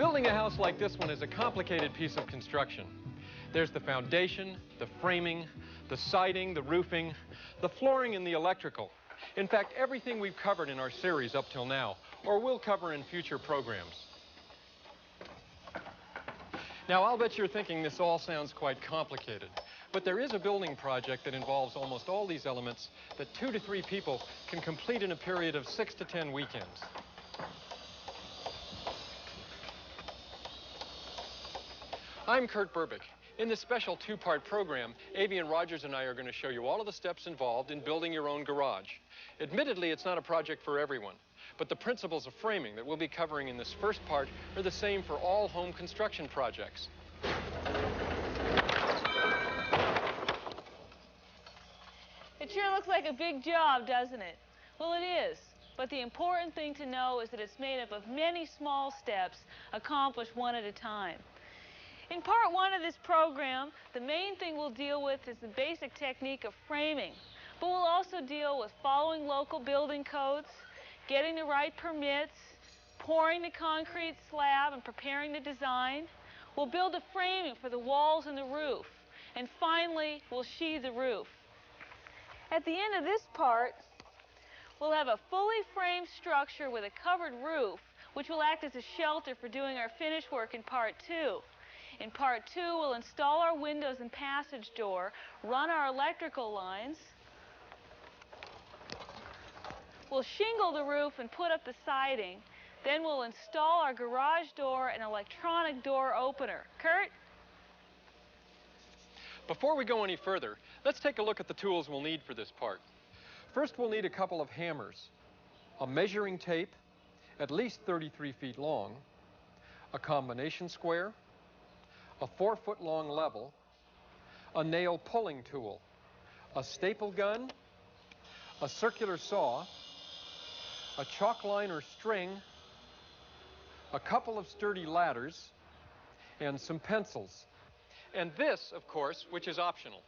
Building a house like this one is a complicated piece of construction. There's the foundation, the framing, the siding, the roofing, the flooring, and the electrical. In fact, everything we've covered in our series up till now, or will cover in future programs. Now, I'll bet you're thinking this all sounds quite complicated, but there is a building project that involves almost all these elements that 2 to 3 people can complete in a period of 6 to 10 weekends. I'm Kurt Burbick. In this special 2-part program, Avian Rogers and I are going to show you all of the steps involved in building your own garage. Admittedly, it's not a project for everyone, but the principles of framing that we'll be covering in this first part are the same for all home construction projects. It sure looks like a big job, doesn't it? Well, it is. But the important thing to know is that it's made up of many small steps, accomplished one at a time. In part 1 of this program, the main thing we'll deal with is the basic technique of framing. But we'll also deal with following local building codes, getting the right permits, pouring the concrete slab and preparing the design. We'll build the framing for the walls and the roof. And finally, we'll sheathe the roof. At the end of this part, we'll have a fully framed structure with a covered roof, which will act as a shelter for doing our finish work in part 2. In part 2, we'll install our windows and passage door, run our electrical lines. We'll shingle the roof and put up the siding. Then we'll install our garage door and electronic door opener. Kurt? Before we go any further, let's take a look at the tools we'll need for this part. First, we'll need a couple of hammers, a measuring tape, at least 33 feet long, a combination square, a 4-foot-long level, a nail pulling tool, a staple gun, a circular saw, a chalk line or string, a couple of sturdy ladders, and some pencils. And this, of course, which is optional.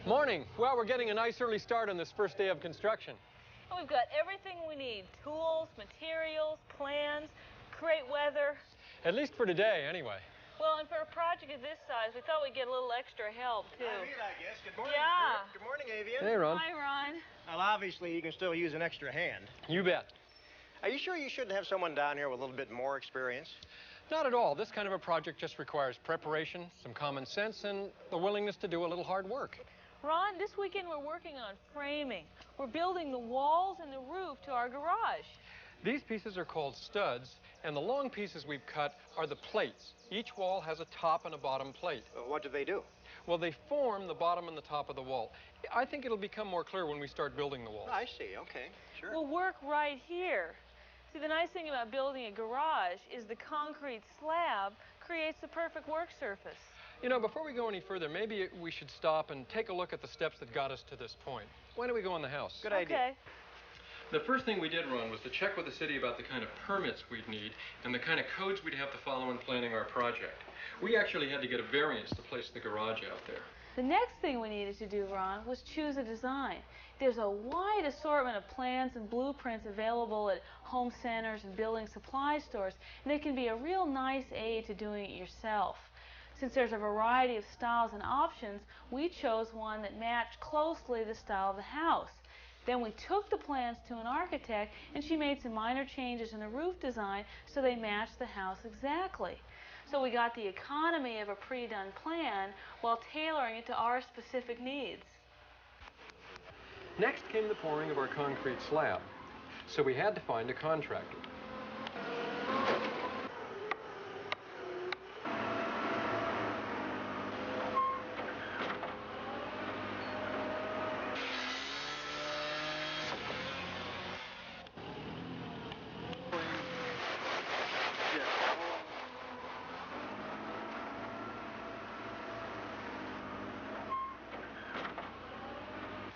Morning. Well, we're getting a nice early start on this first day of construction. Well, we've got everything we need. Tools, materials, plans, great weather. At least for today, anyway. Well, and for a project of this size, we thought we'd get a little extra help, too. I guess. Good morning. Yeah. Good morning, Avian. Hey, Ron. Hi, Ron. Well, obviously, you can still use an extra hand. You bet. Are you sure you shouldn't have someone down here with a little bit more experience? Not at all. This kind of a project just requires preparation, some common sense, and the willingness to do a little hard work. Ron, this weekend we're working on framing. We're building the walls and the roof to our garage. These pieces are called studs, and the long pieces we've cut are the plates. Each wall has a top and a bottom plate. What do they do? Well, they form the bottom and the top of the wall. I think it'll become more clear when we start building the walls. I see. Okay, sure. We'll work right here. See, the nice thing about building a garage is the concrete slab creates the perfect work surface. You know, before we go any further, maybe we should stop and take a look at the steps that got us to this point. Why don't we go in the house? Good idea. Okay. The first thing we did, Ron, was to check with the city about the kind of permits we'd need and the kind of codes we'd have to follow in planning our project. We actually had to get a variance to place the garage out there. The next thing we needed to do, Ron, was choose a design. There's a wide assortment of plans and blueprints available at home centers and building supply stores, and they can be a real nice aid to doing it yourself. Since there's a variety of styles and options, we chose one that matched closely the style of the house. Then we took the plans to an architect, and she made some minor changes in the roof design so they matched the house exactly. So we got the economy of a pre-done plan while tailoring it to our specific needs. Next came the pouring of our concrete slab, so we had to find a contractor.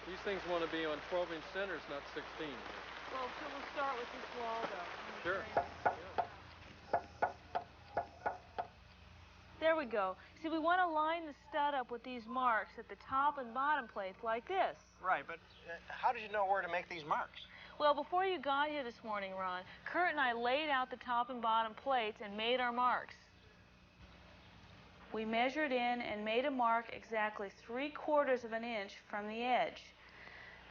These things want to be on 12-inch centers, not 16. Well, so we'll start with this wall, though. Sure. There we we go. See, we want to line the stud up with these marks at the top and bottom plates like this. Right, but how did you know where to make these marks? Well, before you got here this morning, Ron, Kurt and I laid out the top and bottom plates and made our marks. We measured in and made a mark exactly 3/4 of an inch from the edge.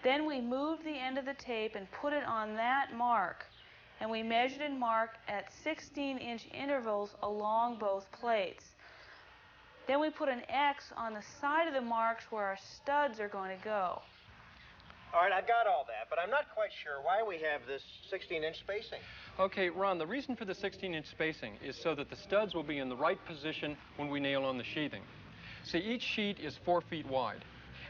Then we moved the end of the tape and put it on that mark, and we measured and marked at 16-inch intervals along both plates. Then we put an X on the side of the marks where our studs are going to go. All right, I've got all that, but I'm not quite sure why we have this 16-inch spacing. Okay, Ron, the reason for the 16-inch spacing is so that the studs will be in the right position when we nail on the sheathing. See, each sheet is 4 feet wide,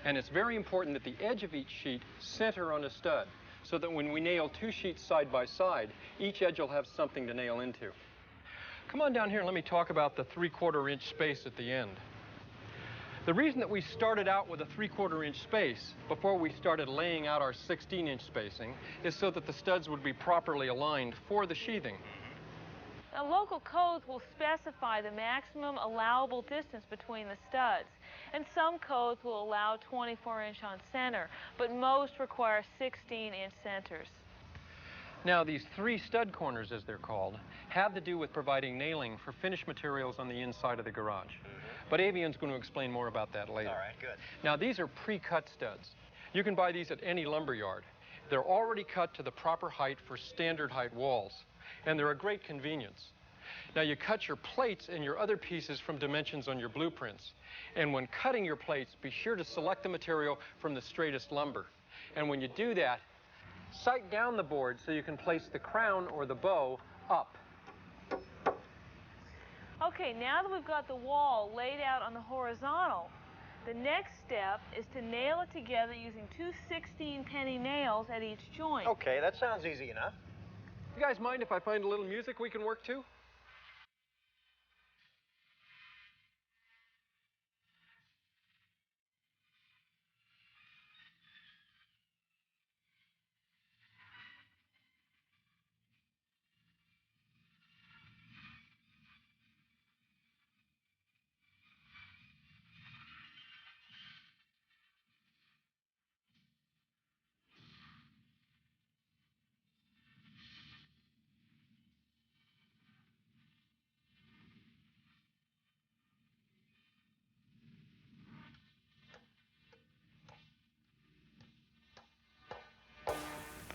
and it's very important that the edge of each sheet center on a stud, so that when we nail 2 sheets side by side, each edge will have something to nail into. Come on down here and let me talk about the 3/4 inch space at the end. The reason that we started out with a 3/4 inch space before we started laying out our 16-inch spacing is so that the studs would be properly aligned for the sheathing. Now, local codes will specify the maximum allowable distance between the studs, and some codes will allow 24-inch on center, but most require 16-inch centers. Now, these 3 stud corners, as they're called, have to do with providing nailing for finished materials on the inside of the garage. But Avian's going to explain more about that later. All right, good. Now, these are pre-cut studs. You can buy these at any lumber yard. They're already cut to the proper height for standard height walls, and they're a great convenience. Now, you cut your plates and your other pieces from dimensions on your blueprints. And when cutting your plates, be sure to select the material from the straightest lumber. And when you do that, sight down the board so you can place the crown or the bow up. Okay, now that we've got the wall laid out on the horizontal, the next step is to nail it together using 2 16-penny nails at each joint. Okay, that sounds easy enough. You guys mind if I find a little music we can work to?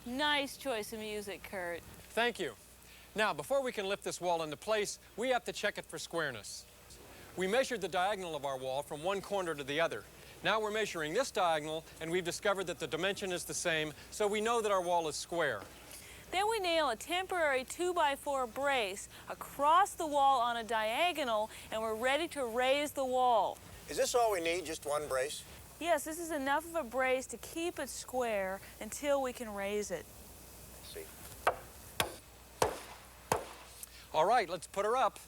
Nice choice of music, Kurt. Thank you. Now, before we can lift this wall into place, we have to check it for squareness. We measured the diagonal of our wall from one corner to the other. Now we're measuring this diagonal, and we've discovered that the dimension is the same, so we know that our wall is square. Then we nail a temporary 2x4 brace across the wall on a diagonal, and we're ready to raise the wall. Is this all we need, just one brace? Yes, this is enough of a brace to keep it square until we can raise it. Let's see. All right, let's put her up.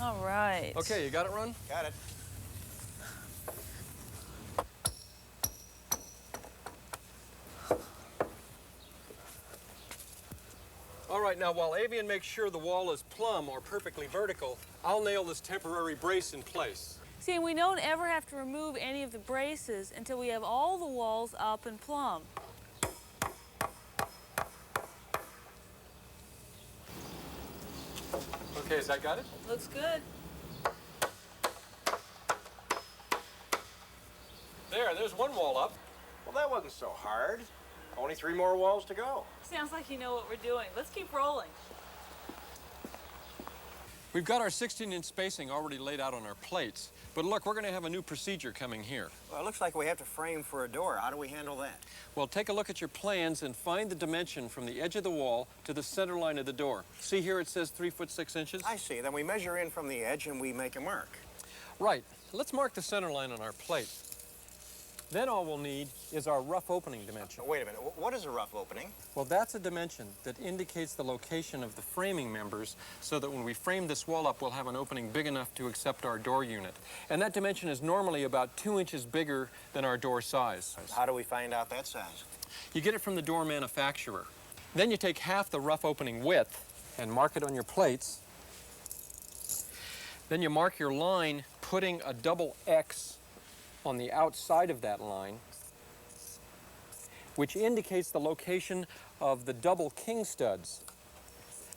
All right. Okay, you got it, Ron? Got it. All right, now while Avian makes sure the wall is plumb or perfectly vertical, I'll nail this temporary brace in place. See, we don't ever have to remove any of the braces until we have all the walls up and plumb. Okay, has that got it? Looks good. There's one wall up. Well, that wasn't so hard. Only 3 more walls to go. Sounds like you know what we're doing. Let's keep rolling. We've got our 16-inch spacing already laid out on our plates, but look, we're going to have a new procedure coming here. Well, it looks like we have to frame for a door. How do we handle that? Well, take a look at your plans and find the dimension from the edge of the wall to the center line of the door. See here it says 3 foot 6 inches? I see. Then we measure in from the edge and we make a mark. Right. Let's mark the center line on our plate. Then all we'll need is our rough opening dimension. Wait a minute. What is a rough opening? Well, that's a dimension that indicates the location of the framing members so that when we frame this wall up, we'll have an opening big enough to accept our door unit. And that dimension is normally about 2 inches bigger than our door size. How do we find out that size? You get it from the door manufacturer. Then you take half the rough opening width and mark it on your plates. Then you mark your line, putting a double X on the outside of that line, which indicates the location of the double king studs,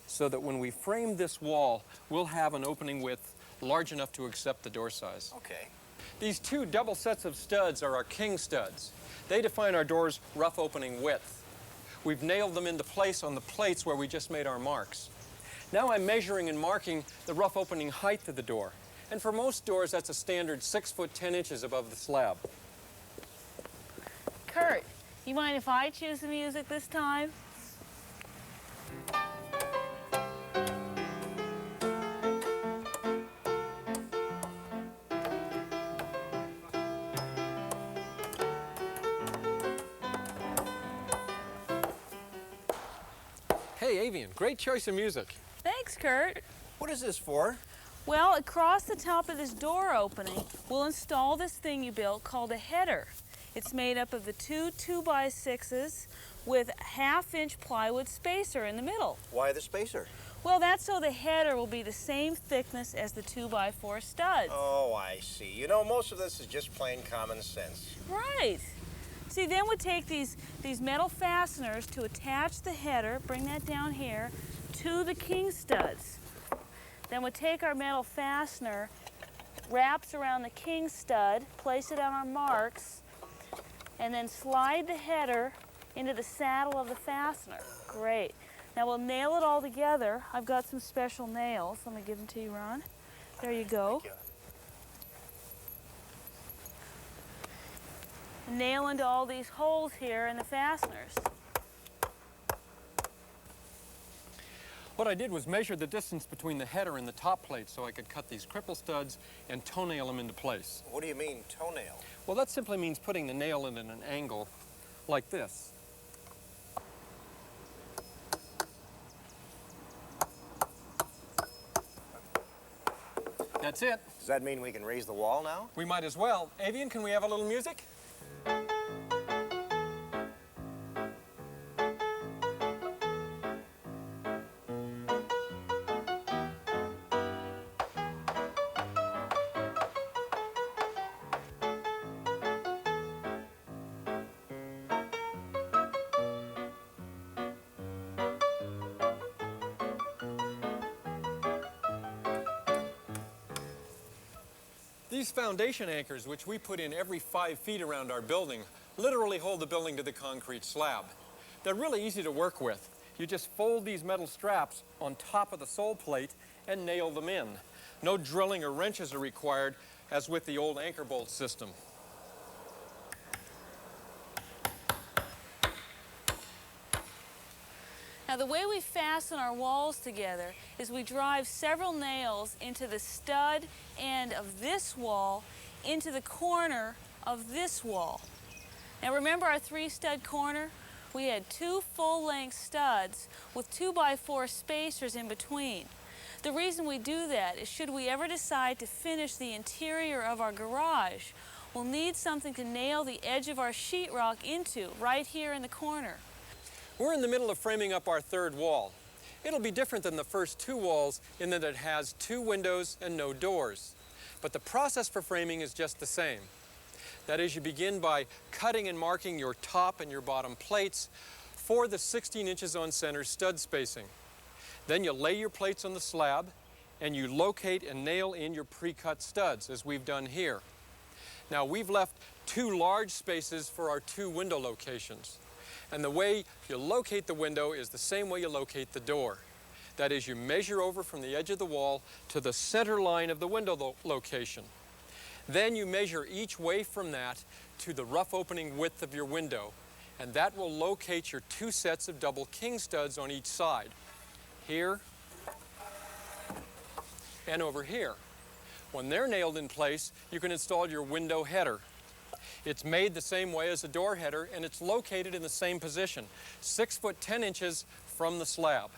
so that when we frame this wall, we'll have an opening width large enough to accept the door size. Okay. These two double sets of studs are our king studs. They define our door's rough opening width. We've nailed them into place on the plates where we just made our marks. Now I'm measuring and marking the rough opening height of the door. And for most doors, that's a standard 6 foot 10 inches above the slab. Kurt, you mind if I choose the music this time? Hey, Avian, great choice of music. Thanks, Kurt. What is this for? Well, across the top of this door opening, we'll install this thing you built called a header. It's made up of the two 2x6s with a half-inch plywood spacer in the middle. Why the spacer? Well, that's so the header will be the same thickness as the 2x4 studs. Oh, I see. You know, most of this is just plain common sense. Right. See, then we take these metal fasteners to attach the header, bring that down here, to the king studs. Then we take our metal fastener, wraps around the king stud, place it on our marks, and then slide the header into the saddle of the fastener. Great. Now we'll nail it all together. I've got some special nails. Let me give them to you, Ron. There you go. Thank you. Nail into all these holes here in the fasteners. What I did was measure the distance between the header and the top plate so I could cut these cripple studs and toenail them into place. What do you mean, toenail? Well, that simply means putting the nail in at an angle like this. That's it. Does that mean we can raise the wall now? We might as well. Avian, can we have a little music? These foundation anchors, which we put in every 5 feet around our building, literally hold the building to the concrete slab. They're really easy to work with. You just fold these metal straps on top of the sole plate and nail them in. No drilling or wrenches are required, as with the old anchor bolt system. Now the way we fasten our walls together is we drive several nails into the stud end of this wall into the corner of this wall. Now remember our 3-stud corner? We had 2 full-length studs with 2x4 spacers in between. The reason we do that is should we ever decide to finish the interior of our garage, we'll need something to nail the edge of our sheetrock into right here in the corner. We're in the middle of framing up our 3rd wall. It'll be different than the first 2 walls in that it has 2 windows and no doors. But the process for framing is just the same. That is, you begin by cutting and marking your top and your bottom plates for the 16 inches on center stud spacing. Then you lay your plates on the slab and you locate and nail in your pre-cut studs, as we've done here. Now we've left 2 large spaces for our 2 window locations. And the way you locate the window is the same way you locate the door. That is, you measure over from the edge of the wall to the center line of the window location. Then you measure each way from that to the rough opening width of your window, and that will locate your 2 sets of double king studs on each side, here and over here. When they're nailed in place, you can install your window header. It's made the same way as a door header, and it's located in the same position, 6 foot 10 inches from the slab.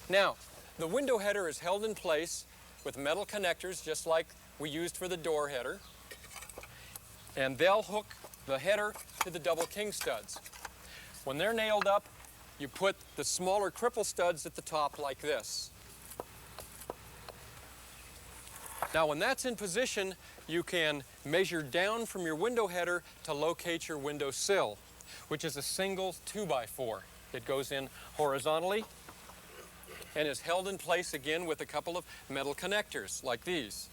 Now, the window header is held in place with metal connectors, just like we used for the door header, and they'll hook the header to the double king studs. When they're nailed up, you put the smaller cripple studs at the top like this. Now, when that's in position, you can measure down from your window header to locate your window sill, which is a single 2x4. It goes in horizontally and is held in place again with a couple of metal connectors like these.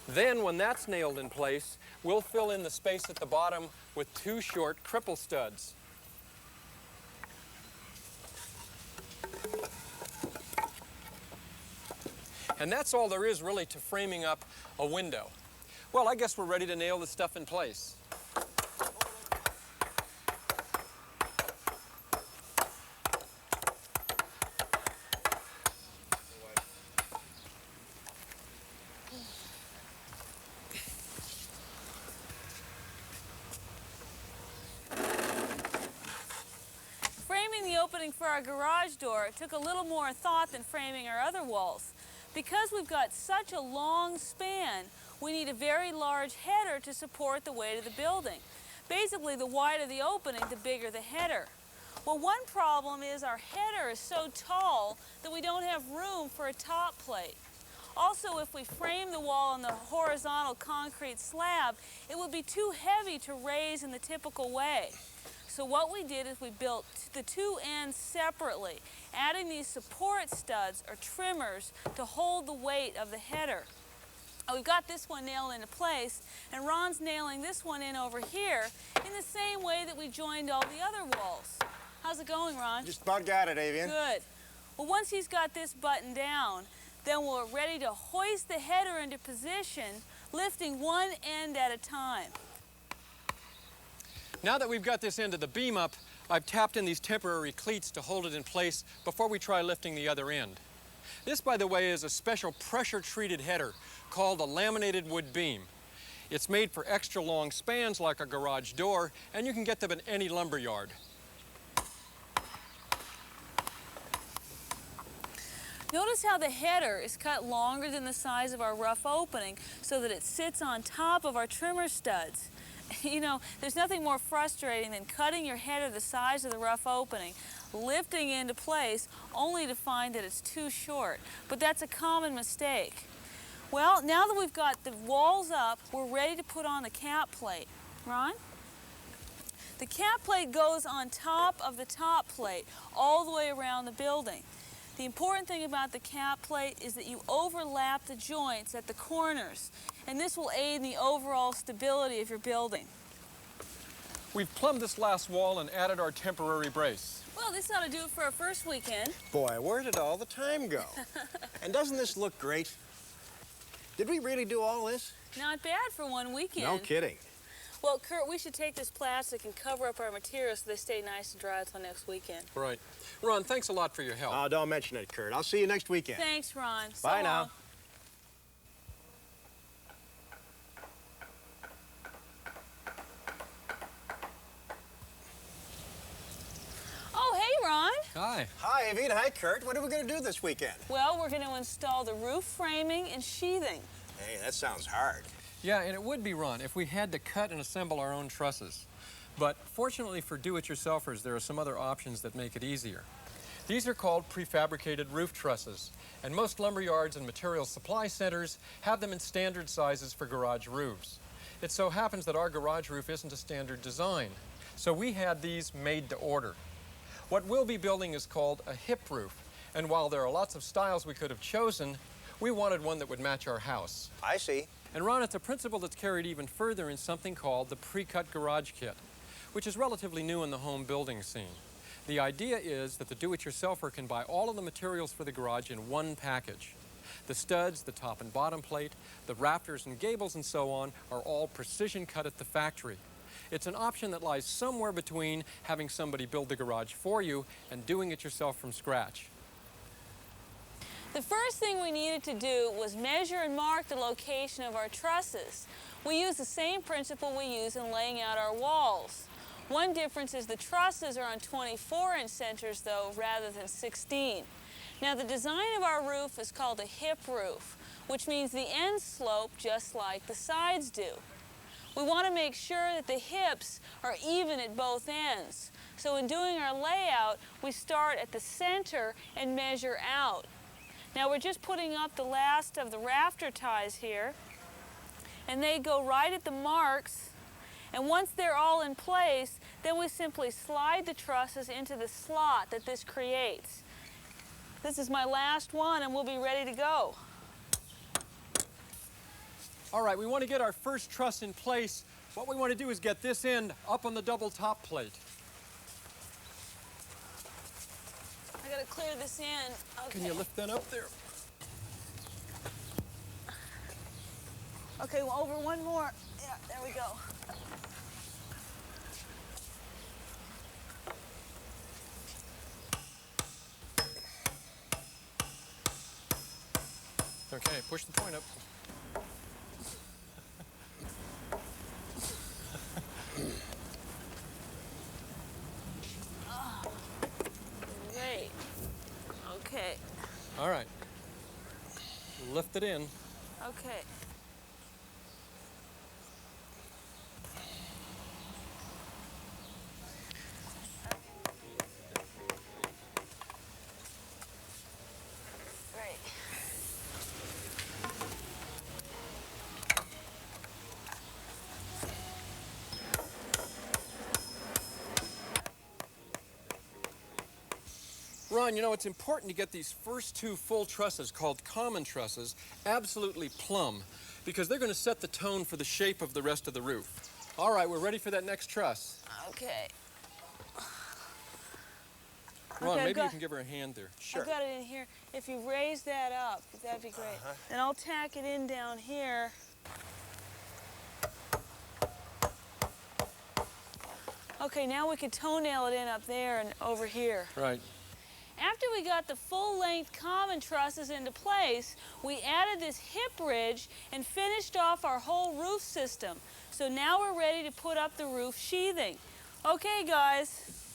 Then, when that's nailed in place, we'll fill in the space at the bottom with 2 short cripple studs. And that's all there is really to framing up a window. Well, I guess we're ready to nail this stuff in place. Framing the opening for our garage door took a little more thought than framing our other walls. Because we've got such a long span, we need a very large header to support the weight of the building. Basically, the wider the opening, the bigger the header. Well, one problem is our header is so tall that we don't have room for a top plate. Also, if we frame the wall on the horizontal concrete slab, it would be too heavy to raise in the typical way. So what we did is we built the 2 ends separately, adding these support studs or trimmers to hold the weight of the header. We've got this one nailed into place, and Ron's nailing this one in over here in the same way that we joined all the other walls. How's it going, Ron? Just about got it, Avian. Good. Well, once he's got this buttoned down, then we're ready to hoist the header into position, lifting one end at a time. Now that we've got this end of the beam up, I've tapped in these temporary cleats to hold it in place before we try lifting the other end. This, by the way, is a special pressure-treated header called a laminated wood beam. It's made for extra long spans like a garage door, and you can get them at any lumber yard. Notice how the header is cut longer than the size of our rough opening so that it sits on top of our trimmer studs. You know, there's nothing more frustrating than cutting your header the size of the rough opening, lifting into place, only to find that it's too short. But that's a common mistake. Well, now that we've got the walls up, we're ready to put on the cap plate. Ron? The cap plate goes on top of the top plate all the way around the building. The important thing about the cap plate is that you overlap the joints at the corners, and this will aid in the overall stability of your building. We've plumbed this last wall and added our temporary brace. Well, this ought to do it for our first weekend. Boy, where did all the time go? And doesn't this look great? Did we really do all this? Not bad for one weekend. No kidding. Well, Kurt, we should take this plastic and cover up our materials so they stay nice and dry until next weekend. Right. Ron, thanks a lot for your help. Oh, don't mention it, Kurt. I'll see you next weekend. Thanks, Ron. So Bye now. long. Oh, hey, Ron. Hi. Hi, Evie. Hi, Kurt. What are we going to do this weekend? Well, we're going to install the roof framing and sheathing. Hey, that sounds hard. Yeah, and it would be, Ron, if we had to cut and assemble our own trusses. But fortunately for do-it-yourselfers, there are some other options that make it easier. These are called prefabricated roof trusses, and most lumber yards and material supply centers have them in standard sizes for garage roofs. It so happens that our garage roof isn't a standard design, so we had these made to order. What we'll be building is called a hip roof, and while there are lots of styles we could have chosen, we wanted one that would match our house. I see. And Ron, it's a principle that's carried even further in something called the pre-cut garage kit, which is relatively new in the home building scene. The idea is that the do-it-yourselfer can buy all of the materials for the garage in one package. The studs, the top and bottom plate, the rafters and gables and so on are all precision cut at the factory. It's an option that lies somewhere between having somebody build the garage for you and doing it yourself from scratch. The first thing we needed to do was measure and mark the location of our trusses. We use the same principle we use in laying out our walls. One difference is the trusses are on 24-inch centers, though, rather than 16. Now, the design of our roof is called a hip roof, which means the ends slope just like the sides do. we want to make sure that the hips are even at both ends. So in doing our layout, we start at the center and measure out. Now we're just putting up the last of the rafter ties here, and they go right at the marks. And once they're all in place, then we simply slide the trusses into the slot that this creates. This is my last one, and we'll be ready to go. All right, we want to get our first truss in place. What we want to do is get this end up on the double top plate. I gotta clear this in. Okay. Can you lift that up there? Okay, well, over one more. Yeah, there we go. Okay, push the point up. Great. Okay. All right. Lift it in. Okay. Great. Ron, you know, it's important to get these first two full trusses, called common trusses, absolutely plumb, because they're going to set the tone for the shape of the rest of the roof. All right, we're ready for that next truss. Okay. Ron, Okay, maybe you can give her a hand there. I've got it in here. If you raise that up, that'd be great. And I'll tack it in down here. Okay, now we could toenail it in up there and over here. Right. After we got the full-length common trusses into place, we added this hip ridge and finished off our whole roof system. So now we're ready to put up the roof sheathing. Okay, guys.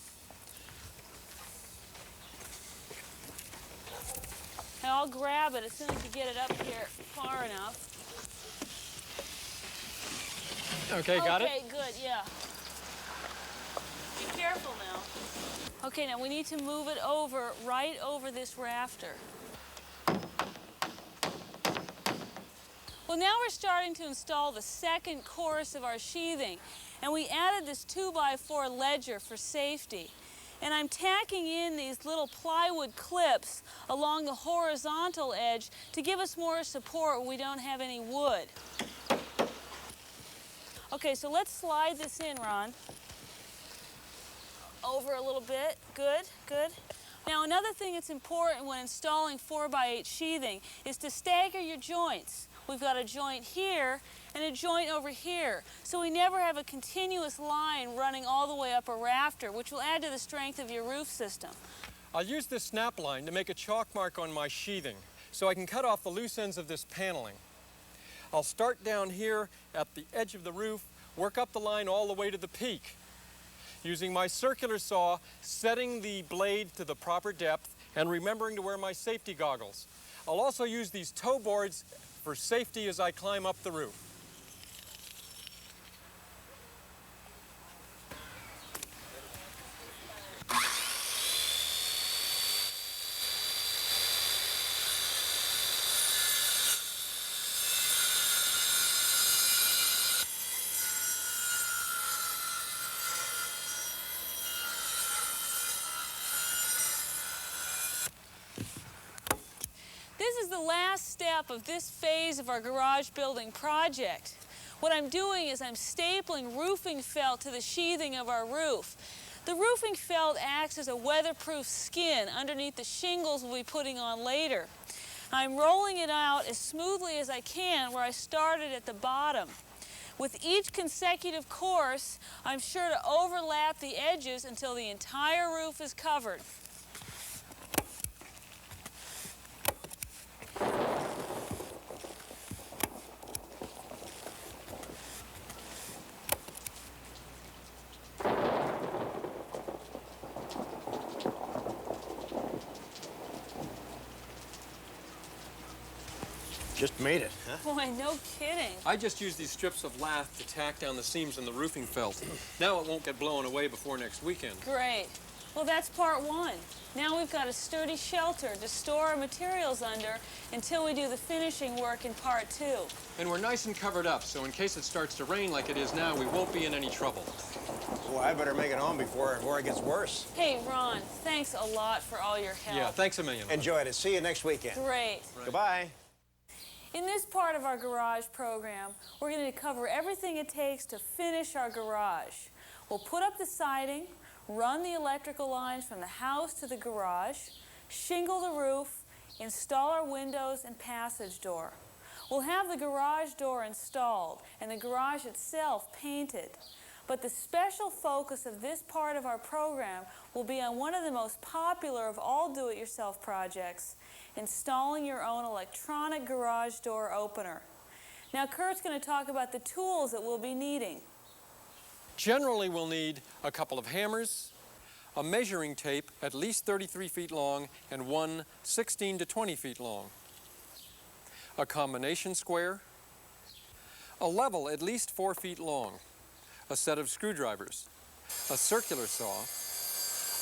And I'll grab it as soon as you get it up here far enough. Okay, got it? Okay, good, yeah. Be careful now. Okay, now we need to move it over, right over this rafter. Well, now we're starting to install the second course of our sheathing, and we added this 2x4 ledger for safety. And I'm tacking in these little plywood clips along the horizontal edge to give us more support when we don't have any wood. Okay, so let's slide this in, Ron. Over a little bit. Good, good. Now, another thing that's important when installing 4x8 sheathing is to stagger your joints. We've got a joint here and a joint over here, so we never have a continuous line running all the way up a rafter, which will add to the strength of your roof system. I'll use this snap line to make a chalk mark on my sheathing so I can cut off the loose ends of this paneling. I'll start down here at the edge of the roof, work up the line all the way to the peak. Using my circular saw, setting the blade to the proper depth, and remembering to wear my safety goggles. I'll also use these toe boards for safety as I climb up the roof. This is the last step of this phase of our garage building project. What I'm doing is I'm stapling roofing felt to the sheathing of our roof. The roofing felt acts as a weatherproof skin underneath the shingles we'll be putting on later. I'm rolling it out as smoothly as I can where I started at the bottom. With each consecutive course, I'm sure to overlap the edges until the entire roof is covered. Just made it, huh? Boy, no kidding. I just used these strips of lath to tack down the seams in the roofing felt. Now it won't get blown away before next weekend. Great. Well, that's part one. Now we've got a sturdy shelter to store our materials under until we do the finishing work in part two. And we're nice and covered up, so in case it starts to rain like it is now, we won't be in any trouble. Well, I better make it home before it gets worse. Hey, Ron, thanks a lot for all your help. Yeah, thanks a million. Enjoyed it. See you next weekend. Great. Right. Goodbye. In this part of our garage program, we're going to cover everything it takes to finish our garage. We'll put up the siding, run the electrical lines from the house to the garage, shingle the roof, install our windows and passage door. We'll have the garage door installed and the garage itself painted. But the special focus of this part of our program will be on one of the most popular of all do-it-yourself projects, installing your own electronic garage door opener. Now Kurt's going to talk about the tools that we'll be needing. Generally, we'll need a couple of hammers, a measuring tape at least 33 feet long and one 16 to 20 feet long, a combination square, a level at least 4 feet long, a set of screwdrivers, a circular saw,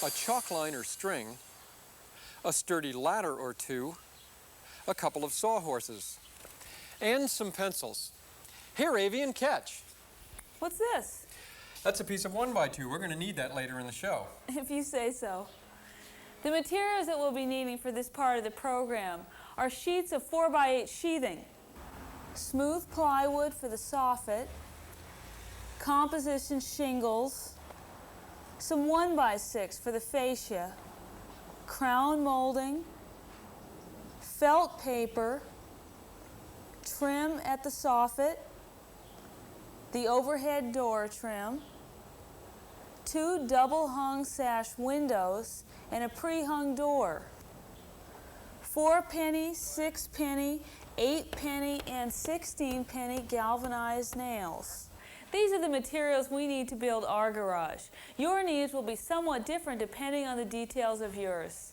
a chalk line or string, a sturdy ladder or two, a couple of sawhorses, and some pencils. Here, Avian, catch. What's this? That's a piece of 1x2. We're going to need that later in the show. If you say so. The materials that we'll be needing for this part of the program are sheets of 4x8 sheathing, smooth plywood for the soffit, composition shingles, some 1x6 for the fascia, crown molding, felt paper, trim at the soffit, the overhead door trim, 2 double-hung sash windows, and a pre-hung door, 4-penny, 6-penny, 8-penny, and 16-penny galvanized nails. These are the materials we need to build our garage. Your needs will be somewhat different depending on the details of yours.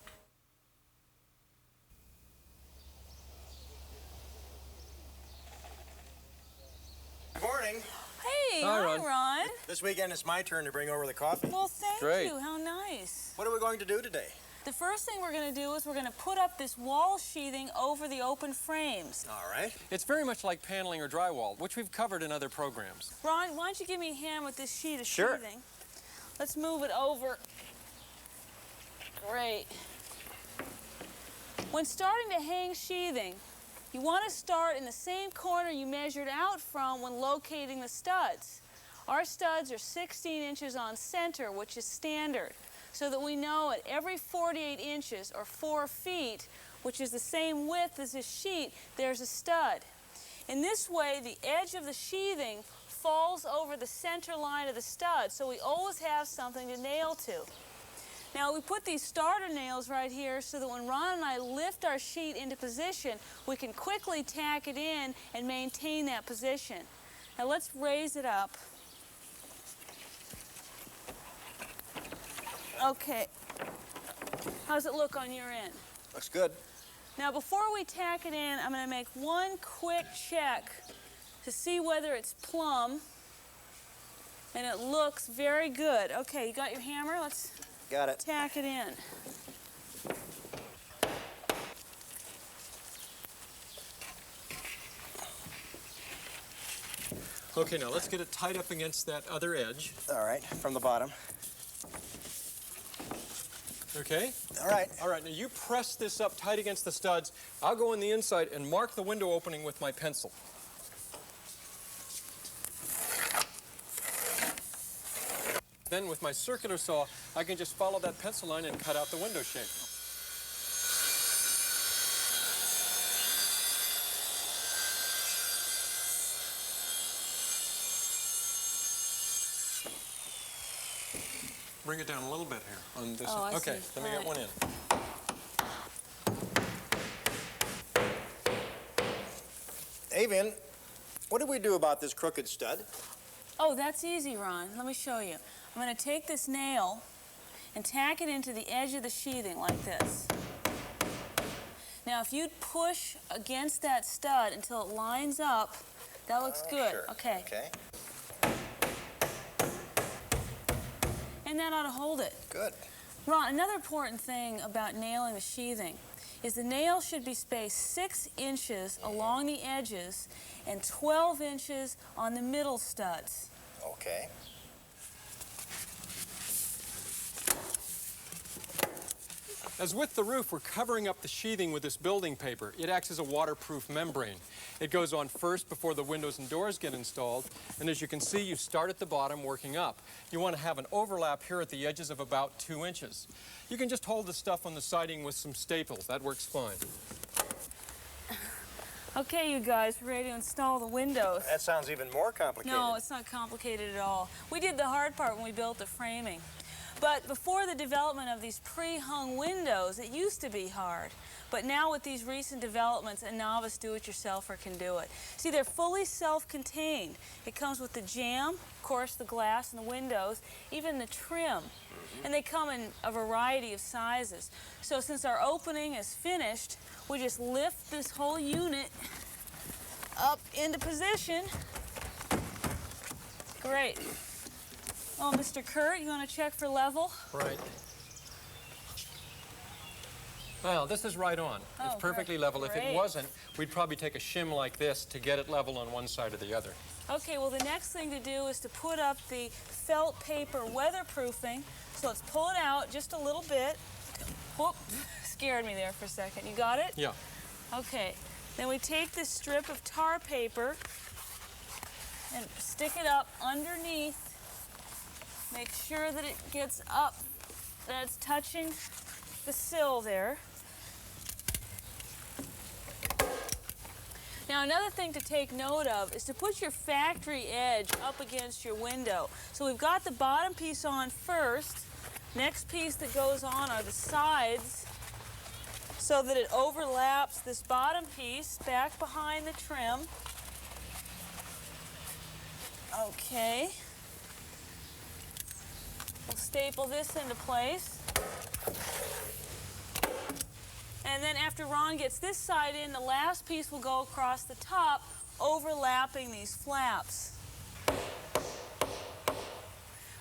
Good morning. Hey, Hi, hi, Ron. Ron. This weekend it's my turn to bring over the coffee. Well, thank Great. you. How nice. What are we going to do today? The first thing we're going to do is we're going to put up this wall sheathing over the open frames. All right. It's very much like paneling or drywall, which we've covered in other programs. Ron, why don't you give me a hand with this sheet of Sure. sheathing? Let's move it over. Great. When starting to hang sheathing, you want to start in the same corner you measured out from when locating the studs. Our studs are 16 inches on center, which is standard, so that we know at every 48 inches, or 4 feet, which is the same width as this sheet, there's a stud. In this way, the edge of the sheathing falls over the center line of the stud, so we always have something to nail to. Now, we put these starter nails right here so that when Ron and I lift our sheet into position, we can quickly tack it in and maintain that position. Now, let's raise it up. Okay. How's it look on your end? Looks good. Now, before we tack it in, I'm going to make one quick check to see whether it's plumb. And it looks very good. Okay, you got your hammer? Let's Got it. tack it in. Okay, now let's get it tied up against that other edge. All right, from the bottom. Okay? All right. All right, now you press this up tight against the studs. I'll go on the inside and mark the window opening with my pencil. Then with my circular saw, I can just follow that pencil line and cut out the window shape. Bring it down a little bit here on this. Oh, I okay, see. let me All get one in. Avian, what do we do about this crooked stud? Oh, that's easy, Ron. Let me show you. I'm going to take this nail and tack it into the edge of the sheathing like this. Now, if you'd push against that stud until it lines up, that looks good. Sure. Okay. Okay. And that ought to hold it. Good. Ron, another important thing about nailing the sheathing is the nail should be spaced 6 inches along the edges and 12 inches on the middle studs. Okay. As with the roof, we're covering up the sheathing with this building paper. It acts as a waterproof membrane. It goes on first before the windows and doors get installed, and as you can see, you start at the bottom working up. You want to have an overlap here at the edges of about 2 inches. You can just hold the stuff on the siding with some staples. That works fine. Okay, you guys, we're ready to install the windows. That sounds even more complicated. No, it's not complicated at all. We did the hard part when we built the framing. But before the development of these pre-hung windows, it used to be hard. But now with these recent developments, a novice do-it-yourselfer can do it. See, they're fully self-contained. It comes with the jamb, of course, the glass and the windows, even the trim. And they come in a variety of sizes. So since our opening is finished, we just lift this whole unit up into position. Great. Oh, Mr. Kurt, you want to check for level? Right. Well, this is right on. It's perfectly level. If it wasn't, we'd probably take a shim like this to get it level on one side or the other. Okay, well, the next thing to do is to put up the felt paper weatherproofing. So let's pull it out just a little bit. Whoop, scared me there for a second. You got it? Yeah. Okay, then we take this strip of tar paper and stick it up underneath. Make sure that it gets up, that it's touching the sill there. Now, another thing to take note of is to put your factory edge up against your window. So we've got the bottom piece on first. Next piece that goes on are the sides so that it overlaps this bottom piece back behind the trim. Okay. We'll staple this into place. And then after Ron gets this side in, the last piece will go across the top, overlapping these flaps.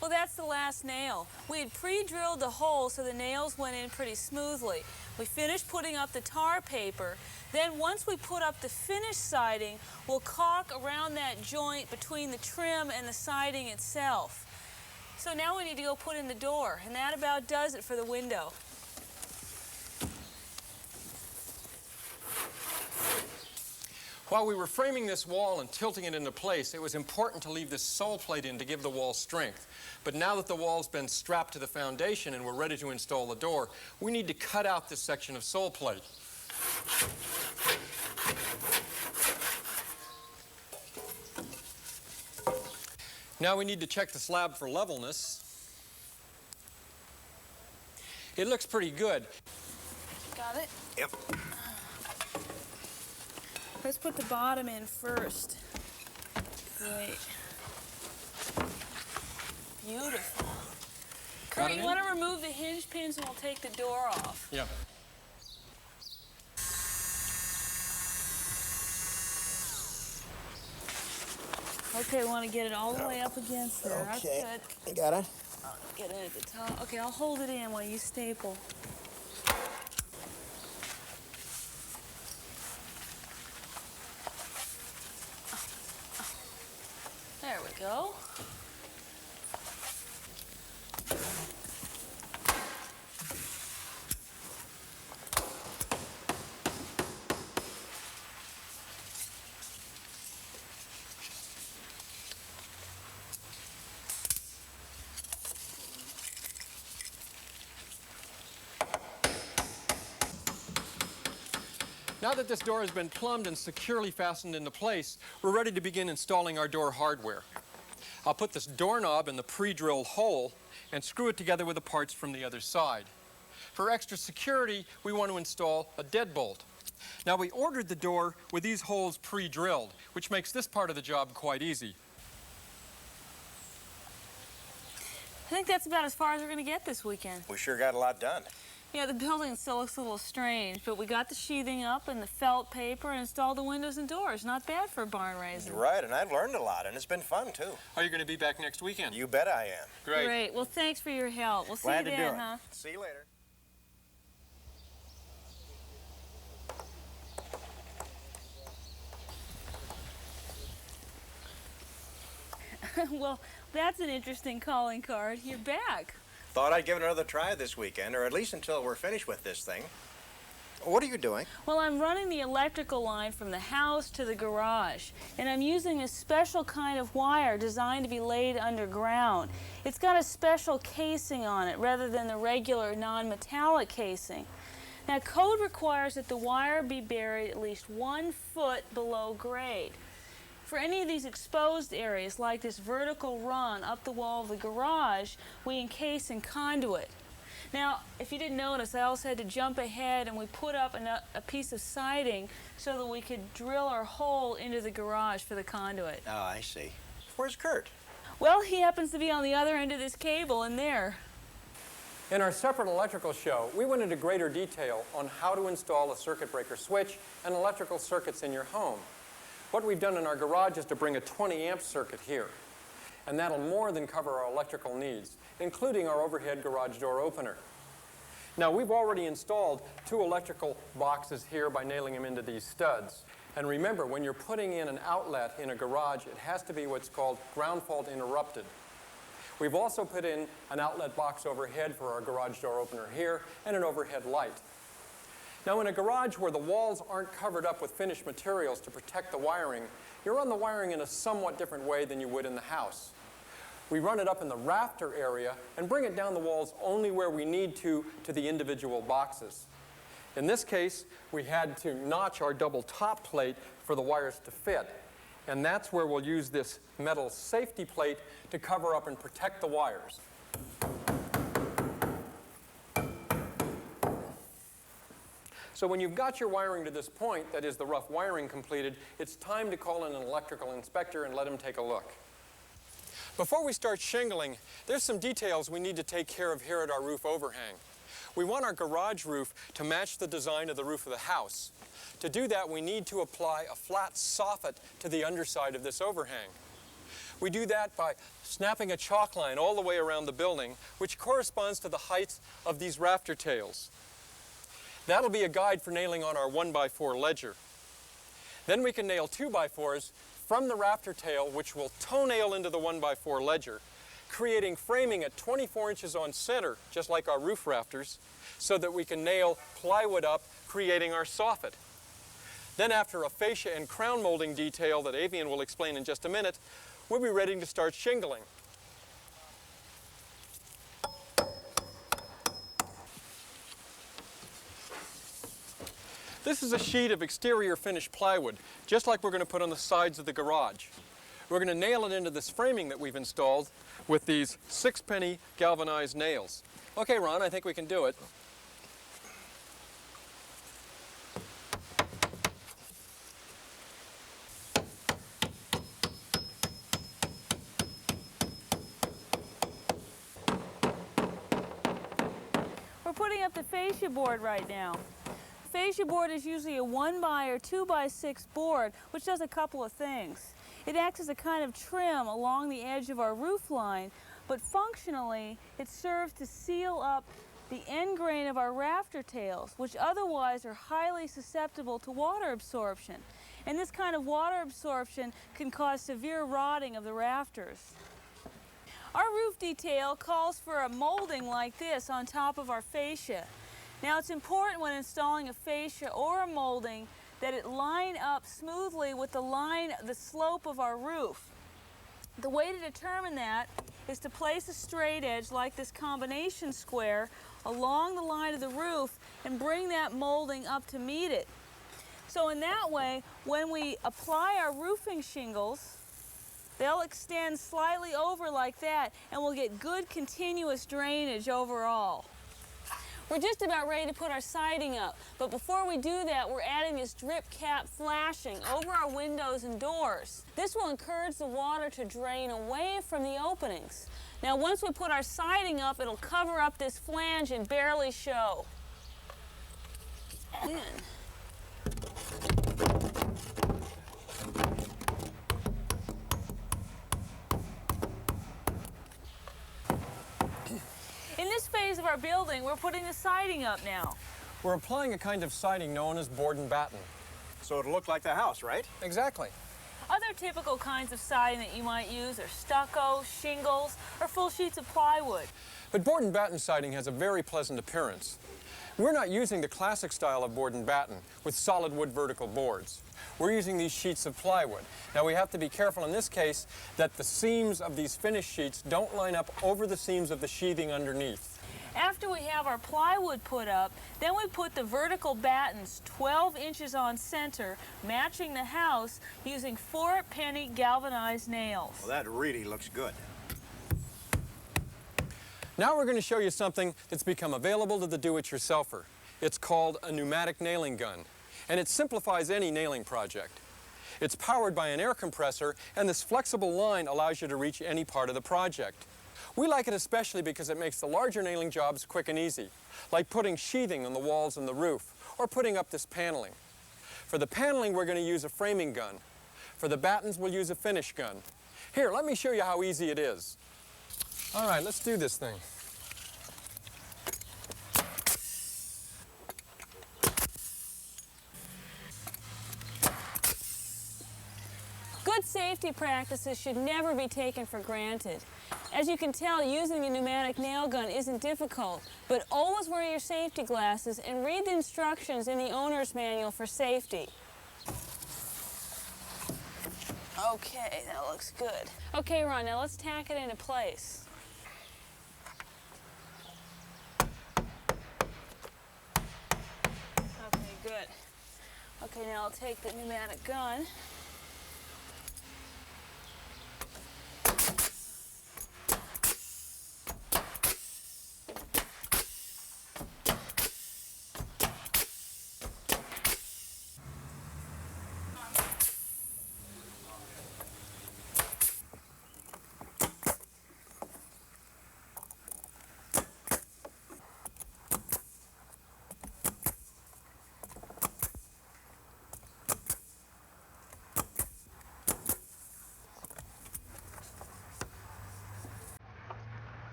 Well, that's the last nail. We had pre-drilled the hole so the nails went in pretty smoothly. We finished putting up the tar paper. Then once we put up the finished siding, we'll caulk around that joint between the trim and the siding itself. So now we need to go put in the door, and that about does it for the window. While we were framing this wall and tilting it into place, it was important to leave this sole plate in to give the wall strength. But now that the wall's been strapped to the foundation and we're ready to install the door, we need to cut out this section of sole plate. Now we need to check the slab for levelness. It looks pretty good. Got it? Yep. Let's put the bottom in first. Great. Beautiful. Kurt, you want to remove the hinge pins and we'll take the door off. Yeah. Okay, we want to get it all the way up against there. Okay. That's good. You got it? Get it at the top. Okay, I'll hold it in while you staple. There we go. Now that this door has been plumbed and securely fastened into place, we're ready to begin installing our door hardware. I'll put this doorknob in the pre-drilled hole and screw it together with the parts from the other side. For extra security, we want to install a deadbolt. Now, we ordered the door with these holes pre-drilled, which makes this part of the job quite easy. I think that's about as far as we're going to get this weekend. We sure got a lot done. Yeah, the building still looks a little strange, but we got the sheathing up and the felt paper and installed the windows and doors. Not bad for a barn raising. Right, and I've learned a lot, and it's been fun, too. Are you going to be back next weekend? You bet I am. Great. Great. Well, thanks for your help. We'll see you then, huh? See you later. Well, that's an interesting calling card. You're back. Thought I'd give it another try this weekend, or at least until we're finished with this thing. What are you doing? Well, I'm running the electrical line from the house to the garage, and I'm using a special kind of wire designed to be laid underground. It's got a special casing on it rather than the regular non-metallic casing. Now, code requires that the wire be buried at least 1 foot below grade. For any of these exposed areas, like this vertical run up the wall of the garage, we encase in conduit. Now, if you didn't notice, I also had to jump ahead and we put up a piece of siding so that we could drill our hole into the garage for the conduit. Oh, I see. Where's Kurt? Well, he happens to be on the other end of this cable in there. In our separate electrical show, we went into greater detail on how to install a circuit breaker switch and electrical circuits in your home. What we've done in our garage is to bring a 20-amp circuit here, and that'll more than cover our electrical needs, including our overhead garage door opener. Now, we've already installed 2 electrical boxes here by nailing them into these studs. And remember, when you're putting in an outlet in a garage, it has to be what's called ground fault interrupted. We've also put in an outlet box overhead for our garage door opener here and an overhead light. Now, in a garage where the walls aren't covered up with finished materials to protect the wiring, you run the wiring in a somewhat different way than you would in the house. We run it up in the rafter area and bring it down the walls only where we need to the individual boxes. In this case, we had to notch our double top plate for the wires to fit. And that's where we'll use this metal safety plate to cover up and protect the wires. So when you've got your wiring to this point, that is the rough wiring completed, it's time to call in an electrical inspector and let him take a look. Before we start shingling, there's some details we need to take care of here at our roof overhang. We want our garage roof to match the design of the roof of the house. To do that, we need to apply a flat soffit to the underside of this overhang. We do that by snapping a chalk line all the way around the building, which corresponds to the height of these rafter tails. That'll be a guide for nailing on our 1x4 ledger. Then we can nail 2x4s from the rafter tail, which will toe nail into the 1x4 ledger, creating framing at 24 inches on center, just like our roof rafters, so that we can nail plywood up, creating our soffit. Then after a fascia and crown molding detail that Avian will explain in just a minute, we'll be ready to start shingling. This is a sheet of exterior finished plywood, just like we're going to put on the sides of the garage. We're going to nail it into this framing that we've installed with these 6-penny galvanized nails. Okay, Ron, I think we can do it. We're putting up the fascia board right now. Fascia board is usually a 1x or 2x6 board, which does a couple of things. It acts as a kind of trim along the edge of our roof line, but functionally it serves to seal up the end grain of our rafter tails, which otherwise are highly susceptible to water absorption. And this kind of water absorption can cause severe rotting of the rafters. Our roof detail calls for a molding like this on top of our fascia. Now, it's important when installing a fascia or a molding that it line up smoothly with the slope of our roof. The way to determine that is to place a straight edge like this combination square along the line of the roof and bring that molding up to meet it. So in that way, when we apply our roofing shingles, they'll extend slightly over like that, and we'll get good continuous drainage overall. We're just about ready to put our siding up, but before we do that, we're adding this drip cap flashing over our windows and doors. This will encourage the water to drain away from the openings. Now, once we put our siding up, it'll cover up this flange and barely show. in. In this phase of our building, we're putting the siding up now. We're applying a kind of siding known as board and batten. So it'll look like the house, right? Exactly. Other typical kinds of siding that you might use are stucco, shingles, or full sheets of plywood. But board and batten siding has a very pleasant appearance. We're not using the classic style of board and batten with solid wood vertical boards. We're using these sheets of plywood. Now we have to be careful in this case that the seams of these finished sheets don't line up over the seams of the sheathing underneath. After we have our plywood put up, then we put the vertical battens 12 inches on center, matching the house using 4-penny galvanized nails. Well, that really looks good. Now we're going to show you something that's become available to the do-it-yourselfer. It's called a pneumatic nailing gun, and it simplifies any nailing project. It's powered by an air compressor, and this flexible line allows you to reach any part of the project. We like it especially because it makes the larger nailing jobs quick and easy, like putting sheathing on the walls and the roof, or putting up this paneling. For the paneling, we're going to use a framing gun. For the battens, we'll use a finish gun. Here, let me show you how easy it is. All right, let's do this thing. Good safety practices should never be taken for granted. As you can tell, using a pneumatic nail gun isn't difficult, but always wear your safety glasses and read the instructions in the owner's manual for safety. Okay, that looks good. Okay, Ron, now let's tack it into place. Okay, good. Okay, now I'll take the pneumatic gun.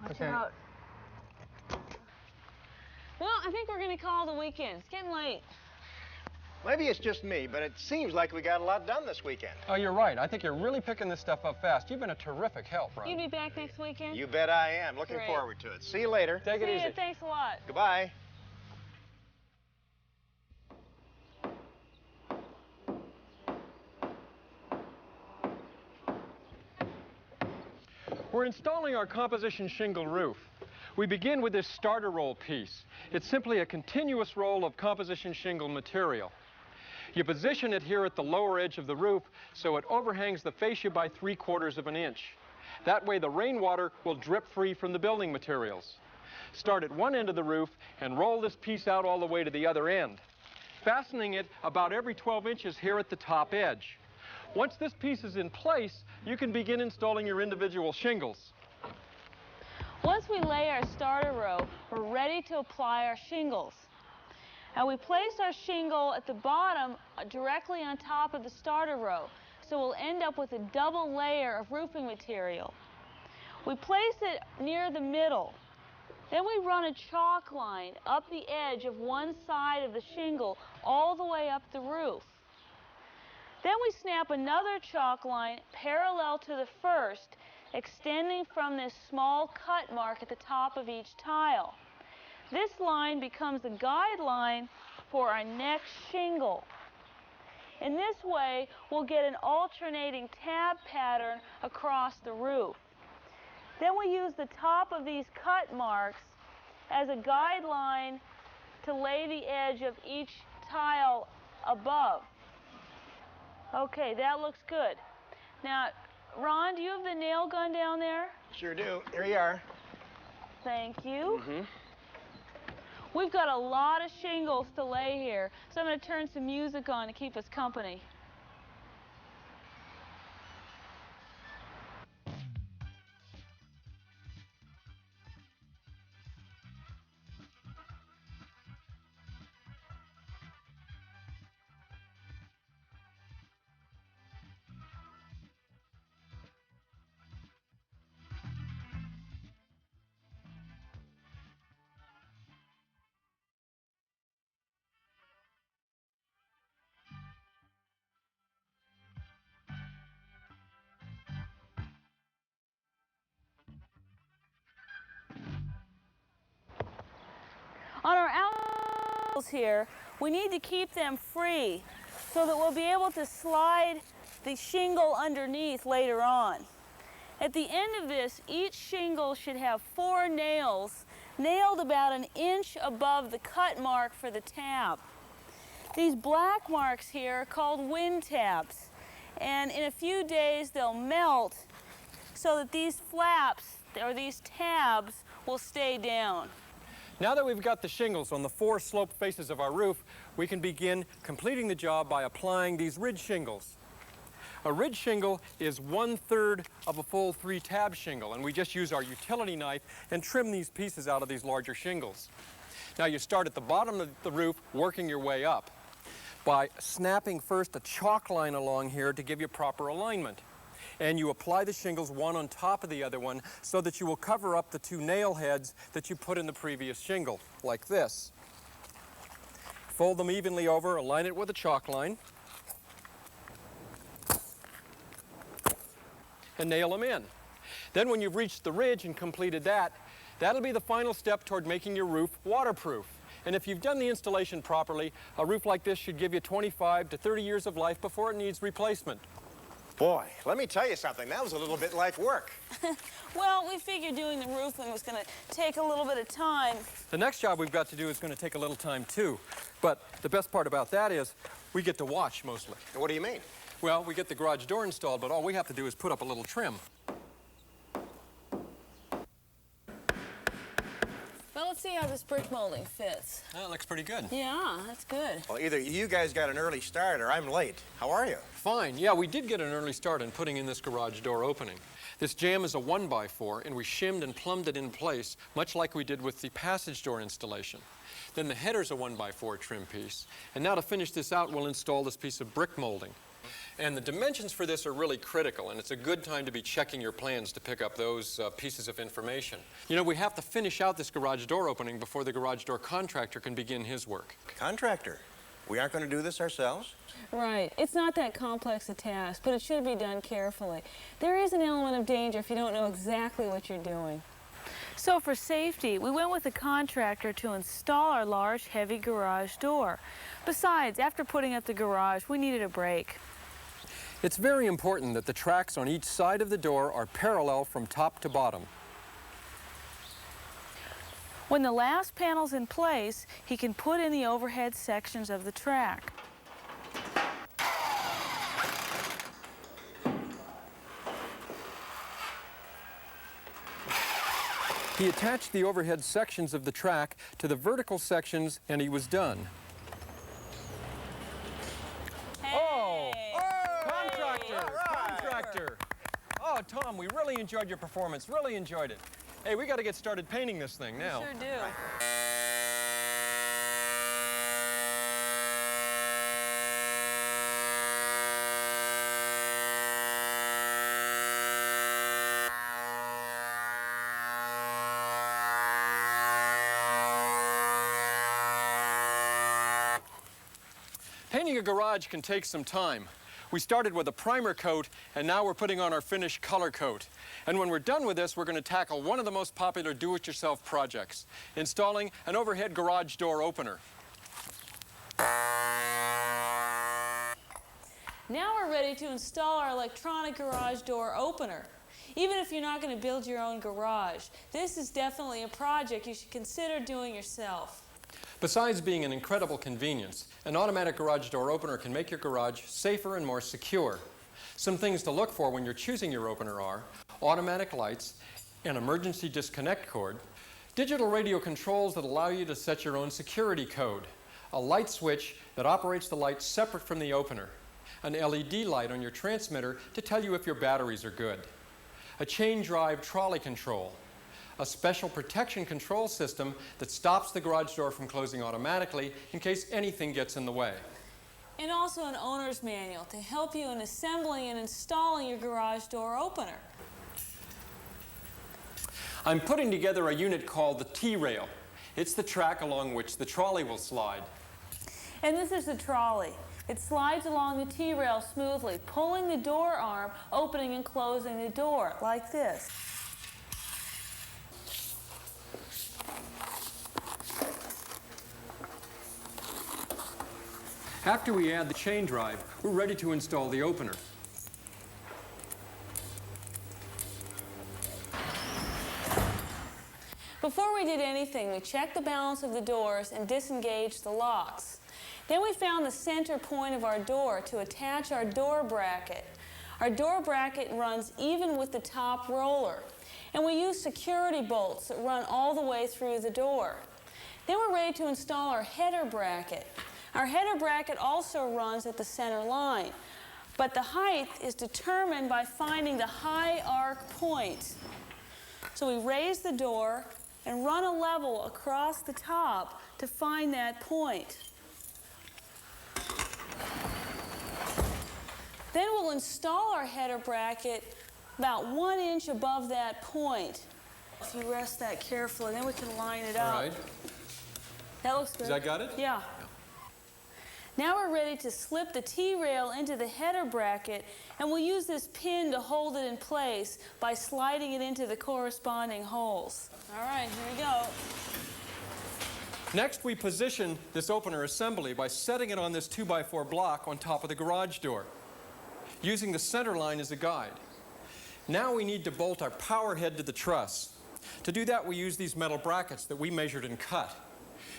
Okay. Out. Well, I think we're going to call the weekend. It's getting late. Maybe it's just me, but it seems like we got a lot done this weekend. Oh, you're right. I think you're really picking this stuff up fast. You've been a terrific help, Ron. You be back next weekend? You bet I am. Looking Great. forward to it. See you later. Take it See easy. ya. Thanks a lot. Goodbye. We're installing our composition shingle roof. We begin with this starter roll piece. It's simply a continuous roll of composition shingle material. You position it here at the lower edge of the roof so it overhangs the fascia by 3/4 of an inch. That way the rainwater will drip free from the building materials. Start at one end of the roof and roll this piece out all the way to the other end, fastening it about every 12 inches here at the top edge. Once this piece is in place, you can begin installing your individual shingles. Once we lay our starter row, we're ready to apply our shingles. Now we place our shingle at the bottom directly on top of the starter row, so we'll end up with a double layer of roofing material. We place it near the middle. Then we run a chalk line up the edge of one side of the shingle all the way up the roof. Then we snap another chalk line parallel to the first, extending from this small cut mark at the top of each tile. This line becomes the guideline for our next shingle. In this way, we'll get an alternating tab pattern across the roof. Then we use the top of these cut marks as a guideline to lay the edge of each tile above. Okay, that looks good. Now, Ron, do you have the nail gun down there? Sure do. Here you are. Thank you. We've got a lot of shingles to lay here, so I'm going to turn some music on to keep us company. here, we need to keep them free so that we'll be able to slide the shingle underneath later on. At the end of this, each shingle should have 4 nails nailed about 1 inch above the cut mark for the tab. These black marks here are called wind tabs, and in a few days they'll melt so that these flaps or these tabs will stay down. Now that we've got the shingles on the 4 sloped faces of our roof, we can begin completing the job by applying these ridge shingles. A ridge shingle is 1/3 of a full 3-tab shingle, and we just use our utility knife and trim these pieces out of these larger shingles. Now you start at the bottom of the roof, working your way up by snapping first a chalk line along here to give you proper alignment. And you apply the shingles one on top of the other one so that you will cover up the 2 nail heads that you put in the previous shingle, like this. Fold them evenly over, align it with a chalk line, and nail them in. Then when you've reached the ridge and completed that, that'll be the final step toward making your roof waterproof. And if you've done the installation properly, a roof like this should give you 25 to 30 years of life before it needs replacement. Boy, let me tell you something. That was a little bit like work. Well, we figured doing the roofing was going to take a little bit of time. The next job we've got to do is going to take a little time too. But the best part about that is we get to watch mostly. What do you mean? Well, we get the garage door installed, but all we have to do is put up a little trim. Well, let's see how this brick molding fits. That looks pretty good. Yeah, that's good. Well, either you guys got an early start or I'm late. How are you? Fine. Yeah, we did get an early start in putting in this garage door opening. This jamb is a 1x4, and we shimmed and plumbed it in place, much like we did with the passage door installation. Then the header's a 1x4 trim piece. And now to finish this out, we'll install this piece of brick molding. And the dimensions for this are really critical, and it's a good time to be checking your plans to pick up those pieces of information. You know, we have to finish out this garage door opening before the garage door contractor can begin his work. Contractor? We aren't going to do this ourselves? Right. It's not that complex a task, but it should be done carefully. There is an element of danger if you don't know exactly what you're doing. So for safety, we went with a contractor to install our large, heavy garage door. Besides, after putting up the garage, we needed a break. It's very important that the tracks on each side of the door are parallel from top to bottom. When the last panel's in place, he can put in the overhead sections of the track. He attached the overhead sections of the track to the vertical sections, and he was done. Contractor! Oh, Tom, we really enjoyed your performance, really enjoyed it. Hey, we got to get started painting this thing now. We sure do. Painting a garage can take some time. We started with a primer coat, and now we're putting on our finished color coat. And when we're done with this, we're going to tackle one of the most popular do-it-yourself projects, installing an overhead garage door opener. Now we're ready to install our electronic garage door opener. Even if you're not going to build your own garage, this is definitely a project you should consider doing yourself. Besides being an incredible convenience, an automatic garage door opener can make your garage safer and more secure. Some things to look for when you're choosing your opener are automatic lights, an emergency disconnect cord, digital radio controls that allow you to set your own security code, a light switch that operates the light separate from the opener, an LED light on your transmitter to tell you if your batteries are good, a chain drive trolley control, a special protection control system that stops the garage door from closing automatically in case anything gets in the way. And also an owner's manual to help you in assembling and installing your garage door opener. I'm putting together a unit called the T-rail. It's the track along which the trolley will slide. And this is the trolley. It slides along the T-rail smoothly, pulling the door arm, opening and closing the door, like this. After we add the chain drive, we're ready to install the opener. Before we did anything, we checked the balance of the doors and disengaged the locks. Then we found the center point of our door to attach our door bracket. Our door bracket runs even with the top roller. And we use security bolts that run all the way through the door. Then we're ready to install our header bracket. Our header bracket also runs at the center line, but the height is determined by finding the high arc point. So we raise the door and run a level across the top to find that point. Then we'll install our header bracket about 1 inch above that point. If you rest that carefully, then we can line it up. All right. That looks good. Has that got it? Yeah. Now we're ready to slip the T-rail into the header bracket, and we'll use this pin to hold it in place by sliding it into the corresponding holes. All right, here we go. Next, we position this opener assembly by setting it on this 2x4 block on top of the garage door, using the center line as a guide. Now we need to bolt our power head to the truss. To do that, we use these metal brackets that we measured and cut.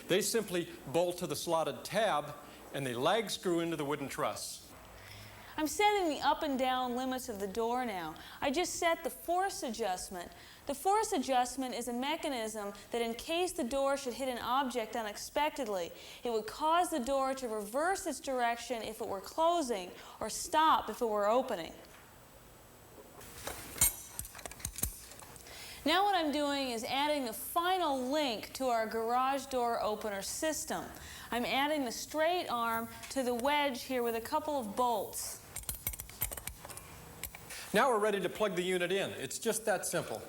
They simply bolt to the slotted tab, and they lag screw into the wooden truss. I'm setting the up and down limits of the door now. I just set the force adjustment. The force adjustment is a mechanism that in case the door should hit an object unexpectedly, it would cause the door to reverse its direction if it were closing or stop if it were opening. Now what I'm doing is adding the final link to our garage door opener system. I'm adding the straight arm to the wedge here with a couple of bolts. Now we're ready to plug the unit in. It's just that simple.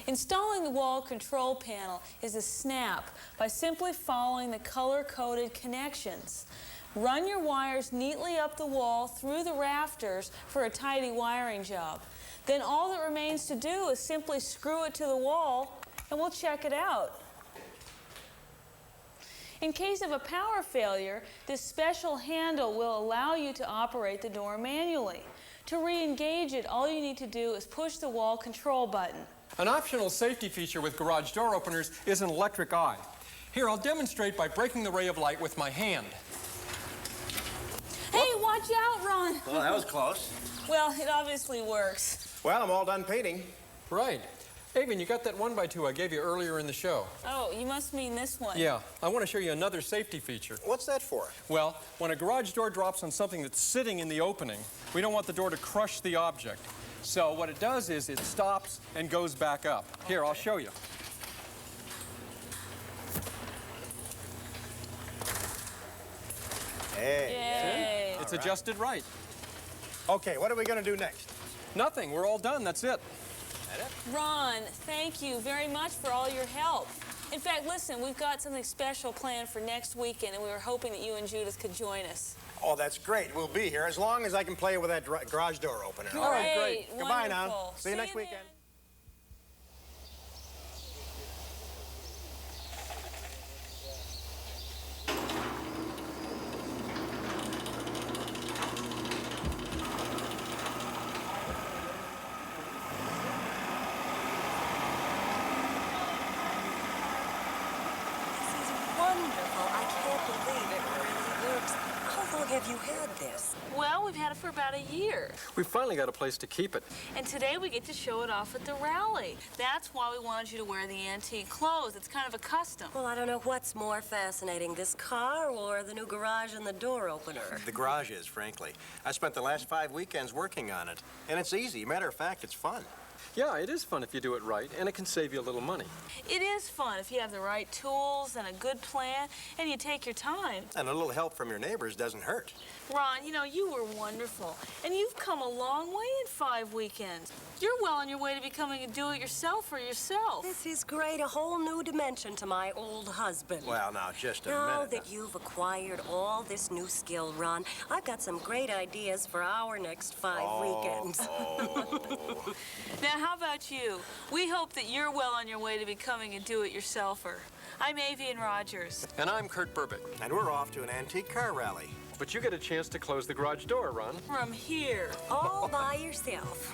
Installing the wall control panel is a snap by simply following the color-coded connections. Run your wires neatly up the wall through the rafters for a tidy wiring job. Then all that remains to do is simply screw it to the wall, and we'll check it out. In case of a power failure, this special handle will allow you to operate the door manually. To re-engage it, all you need to do is push the wall control button. An optional safety feature with garage door openers is an electric eye. Here, I'll demonstrate by breaking the ray of light with my hand. Hey, watch out, Ron! Well, that was close. Well, it obviously works. Well, I'm all done painting. Right. Avon, you got that 1x2 I gave you earlier in the show. Oh, you must mean this one. Yeah. I want to show you another safety feature. What's that for? Well, when a garage door drops on something that's sitting in the opening, we don't want the door to crush the object. So what it does is it stops and goes back up. Here, I'll show you. Hey. Yay. It's adjusted right. Okay, what are we going to do next? Nothing. We're all done. That's it. Ron, thank you very much for all your help. In fact, listen, we've got something special planned for next weekend, and we were hoping that you and Judith could join us. Oh, that's great. We'll be here as long as I can play with that garage door opener. Great. All right, Great. Goodbye now. Wonderful. See you next weekend. then. Have you had this? Well, we've had it for about a year. We finally got a place to keep it. And today we get to show it off at the rally. That's why we wanted you to wear the antique clothes. It's kind of a custom. Well, I don't know what's more fascinating, this car or the new garage and the door opener. The garage is, frankly. I spent the last 5 weekends working on it. And it's easy. Matter of fact, it's fun. Yeah, it is fun if you do it right, and it can save you a little money. It is fun if you have the right tools and a good plan, and you take your time. And a little help from your neighbors doesn't hurt. Ron, you know, you were wonderful, and you've come a long way in 5 weekends. You're well on your way to becoming a do-it-yourselfer yourself. This is great, a whole new dimension to my old husband. Well, now, just a Now minute. that you've acquired all this new skill, Ron, I've got some great ideas for our next 5 weekends. Now, how about you? We hope that you're well on your way to becoming a do-it-yourselfer. I'm Avian Rogers. And I'm Kurt Burbick. And we're off to an antique car rally. But you get a chance to close the garage door, Ron. From here. All by yourself.